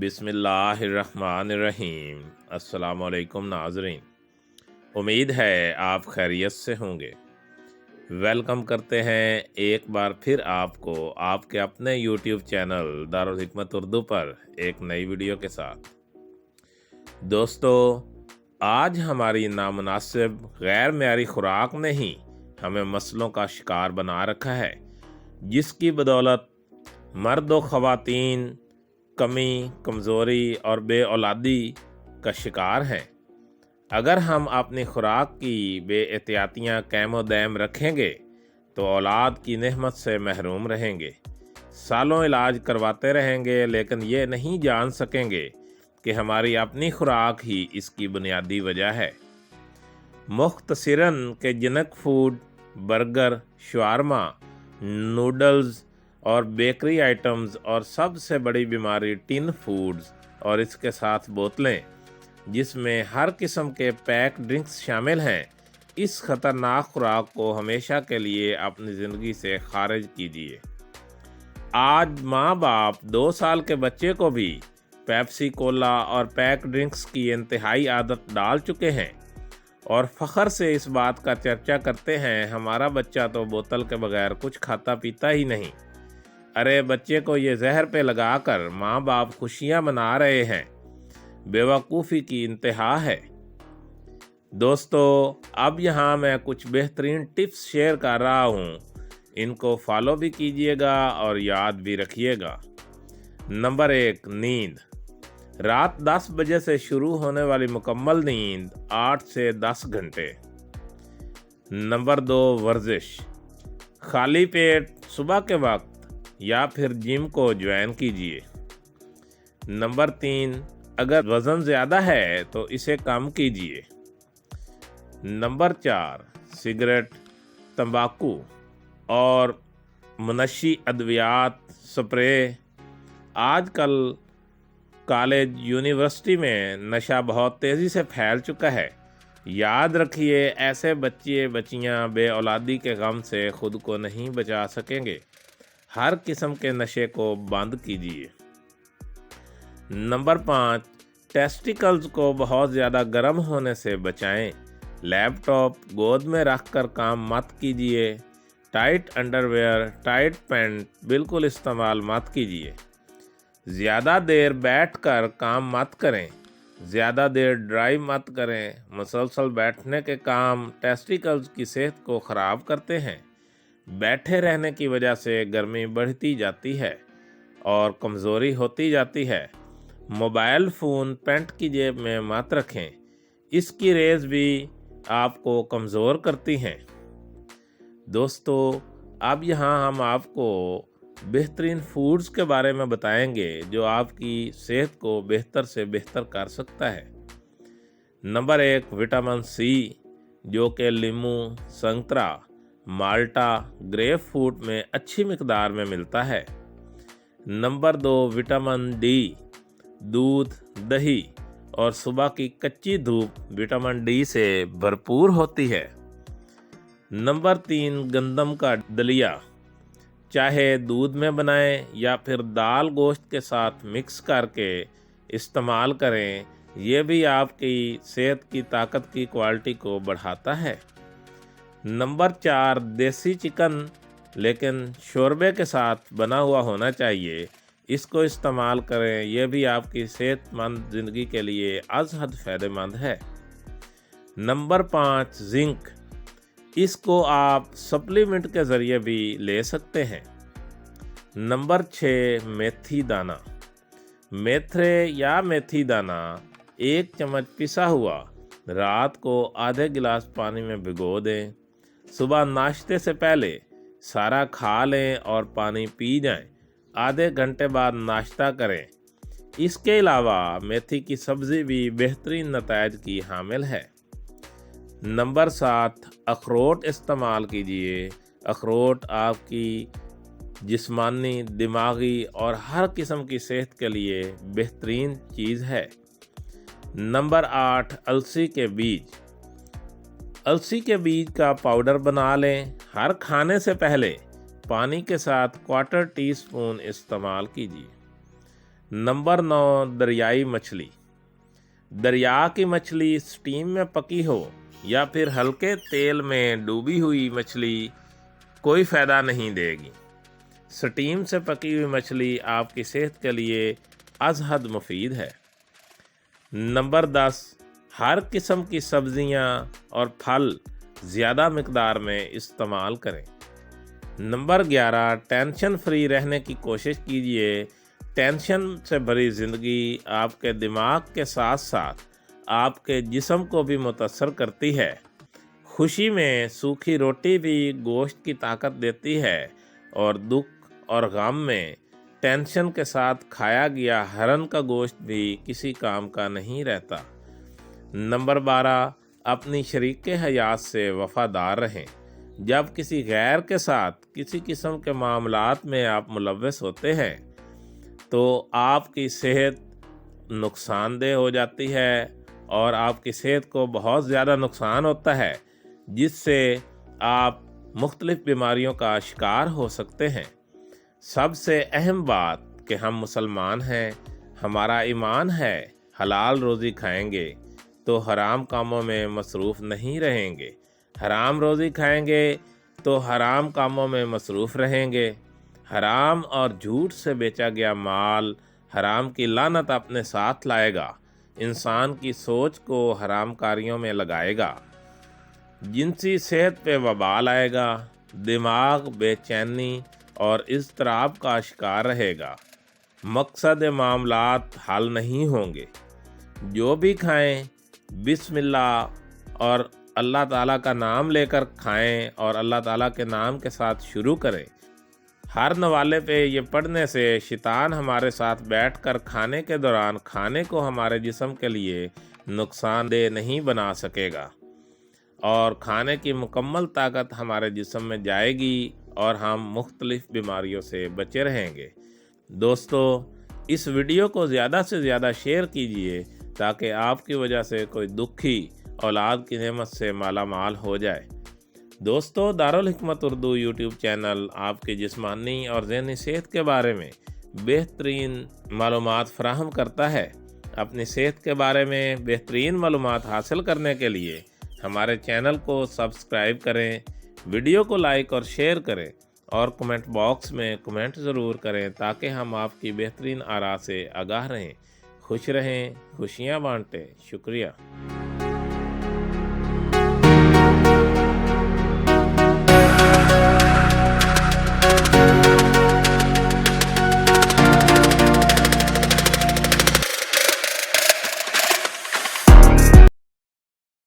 बिस्मिल्लाह अर्रहमान अर्रहीम। अस्सलाम वालेकुम नाज़रीन, उम्मीद है आप खैरियत से होंगे। वेलकम करते हैं एक बार फिर आपको आपके अपने यूट्यूब चैनल दारुल हिकमत उर्दू पर एक नई वीडियो के साथ। दोस्तों, आज हमारी नामुनासिब गैर मेयारी खुराक ने ही हमें मसलों का शिकार बना रखा है, जिसकी बदौलत मर्द व ख़वातीन कमी, कमज़ोरी और बे औलादी का शिकार हैं। अगर हम अपनी खुराक की बेएहतियातियाँ कैमो दैम रखेंगे तो औलाद की नेमत से महरूम रहेंगे। सालों इलाज करवाते रहेंगे, लेकिन ये नहीं जान सकेंगे कि हमारी अपनी खुराक ही इसकी बुनियादी वजह है। मुख्तसरन के junk food, burger, shawarma, noodles और बेकरी आइटम्स, और सबसे बड़ी बीमारी टिन फूड्स और इसके साथ बोतलें, जिसमें हर किस्म के पैक ड्रिंक्स शामिल हैं, इस ख़तरनाक खुराक को हमेशा के लिए अपनी ज़िंदगी से खारिज कीजिए। आज माँ बाप 2 साल के बच्चे को भी पेप्सी, कोला और पैक ड्रिंक्स की इंतहाई आदत डाल चुके हैं और फ़ख्र से इस बात का चर्चा करते हैं, हमारा बच्चा तो बोतल के बगैर कुछ खाता पीता ही नहीं। अरे, बच्चे को ये जहर पे लगाकर माँ बाप खुशियाँ मना रहे हैं। बेवकूफ़ी की इंतहा है। दोस्तों, अब यहाँ मैं कुछ बेहतरीन टिप्स शेयर कर रहा हूँ, इनको फॉलो भी कीजिएगा और याद भी रखिएगा। नंबर 1, नींद। रात 10 बजे से शुरू होने वाली मुकम्मल नींद 8 से 10 घंटे। नंबर 2, वर्जिश। खाली पेट सुबह के वक्त या फिर जिम को ज्वाइन कीजिए। नंबर 3, अगर वज़न ज़्यादा है तो इसे कम कीजिए। नंबर 4, सिगरेट, तंबाकू और मुनशी अद्वियात, स्प्रे। आजकल कॉलेज, यूनिवर्सिटी में नशा बहुत तेज़ी से फैल चुका है। याद रखिए, ऐसे बच्चे बच्चियां बे औलादी के गम से ख़ुद को नहीं बचा सकेंगे। हर किस्म के नशे को बंद कीजिए। नंबर 5, टेस्टिकल्स को बहुत ज़्यादा गर्म होने से बचाएं। लैपटॉप गोद में रखकर काम मत कीजिए। टाइट अंडरवेयर, टाइट पैंट बिल्कुल इस्तेमाल मत कीजिए। ज़्यादा देर बैठकर काम मत करें। ज़्यादा देर ड्राइव मत करें। मुसलसल बैठने के काम टेस्टिकल्स की सेहत को ख़राब करते हैं। बैठे रहने की वजह से गर्मी बढ़ती जाती है और कमज़ोरी होती जाती है। मोबाइल फ़ोन पैंट की जेब में मत रखें, इसकी रेज़ भी आपको कमज़ोर करती हैं। दोस्तों, अब यहाँ हम आपको बेहतरीन फूड्स के बारे में बताएंगे जो आपकी सेहत को बेहतर से बेहतर कर सकता है। नंबर 1, विटामिन सी, जो कि लीमू, संतरा, माल्टा, ग्रेप फ्रूट में अच्छी मिकदार में मिलता है। नंबर 2, विटामिन डी, दूध, दही और सुबह की कच्ची धूप विटामिन डी से भरपूर होती है। नंबर 3, गंदम का दलिया, चाहे दूध में बनाएं या फिर दाल गोश्त के साथ मिक्स करके इस्तेमाल करें, ये भी आपकी सेहत की ताकत की क्वालिटी को बढ़ाता है। नंबर 4, देसी चिकन, लेकिन शोरबे के साथ बना हुआ होना चाहिए, इसको इस्तेमाल करें, यह भी आपकी सेहतमंद ज़िंदगी के लिए अज़ हद फ़ायदेमंद है। नंबर 5, जिंक, इसको आप सप्लीमेंट के ज़रिए भी ले सकते हैं। नंबर 6, मेथी दाना। मेथरे या मेथी दाना 1 चम्मच पिसा हुआ रात को आधे गिलास पानी में भिगो दें। सुबह नाश्ते से पहले सारा खा लें और पानी पी जाएं। आधे घंटे बाद नाश्ता करें। इसके अलावा मेथी की सब्ज़ी भी बेहतरीन नतायज की हामिल है। नंबर 7, अखरोट इस्तेमाल कीजिए। अखरोट आपकी जिस्मानी, दिमागी और हर किस्म की सेहत के लिए बेहतरीन चीज़ है। नंबर 8, अलसी के बीज। अलसी के बीज का पाउडर बना लें। हर खाने से पहले पानी के साथ 1/4 टीस्पून इस्तेमाल कीजिए। नंबर 9, दरियाई मछली। दरिया की मछली स्टीम में पकी हो या फिर हल्के तेल में डूबी हुई मछली कोई फ़ायदा नहीं देगी। स्टीम से पकी हुई मछली आपकी सेहत के लिए अज़हद मुफीद है। नंबर 10, हर किस्म की सब्जियां और फल ज़्यादा मिकदार में इस्तेमाल करें। नंबर 11, टेंशन फ्री रहने की कोशिश कीजिए। टेंशन से भरी ज़िंदगी आपके दिमाग के साथ साथ आपके जिस्म को भी मुतासर करती है। खुशी में सूखी रोटी भी गोश्त की ताकत देती है और दुख और गम में टेंशन के साथ खाया गया हरन का गोश्त भी किसी काम का नहीं रहता। नंबर 12, अपनी शरीक हयात से वफादार रहें। जब किसी गैर के साथ किसी किस्म के मामलात में आप मुलव्वस होते हैं तो आपकी सेहत नुकसानदेह हो जाती है और आपकी सेहत को बहुत ज़्यादा नुकसान होता है, जिससे आप मुख्तलिफ बीमारियों का शिकार हो सकते हैं। सबसे अहम बात कि हम मुसलमान हैं, हमारा ईमान है, हलाल रोज़ी खाएंगे तो हराम कामों में मसरूफ़ नहीं रहेंगे। हराम रोज़ी खाएंगे तो हराम कामों में मसरूफ़ रहेंगे। हराम और झूठ से बेचा गया माल हराम की लानत अपने साथ लाएगा, इंसान की सोच को हराम कारियों में लगाएगा। जिनसी सेहत पे वबाल आएगा, दिमाग बेचैनी और इज़्तिराब का शिकार रहेगा। मकसद मामलात हल नहीं होंगे। जो भी खाएं बिस्मिल्लाह और अल्लाह ताला का नाम लेकर खाएं और अल्लाह ताला के नाम के साथ शुरू करें। हर नवाले पे ये पढ़ने से शैतान हमारे साथ बैठकर खाने के दौरान खाने को हमारे जिस्म के लिए नुकसानदेह नहीं बना सकेगा और खाने की मुकम्मल ताकत हमारे जिस्म में जाएगी और हम मुख्तलिफ बीमारियों से बचे रहेंगे। दोस्तों, इस वीडियो को ज़्यादा से ज़्यादा शेयर कीजिए ताकि आपकी वजह से कोई दुखी औलाद की नेमत से माला माल हो जाए। दोस्तों, दारुल हिकमत उर्दू यूट्यूब चैनल आपकी जिस्मानी और ज़हनी सेहत के बारे में बेहतरीन मालूमात फराहम करता है। अपनी सेहत के बारे में बेहतरीन मालूमात हासिल करने के लिए हमारे चैनल को सब्सक्राइब करें, वीडियो को लाइक और शेयर करें और कमेंट बॉक्स में कमेंट ज़रूर करें ताकि हम आपकी बेहतरीन आरा से आगाह रहें। खुश रहें, खुशियाँ बांटें। शुक्रिया।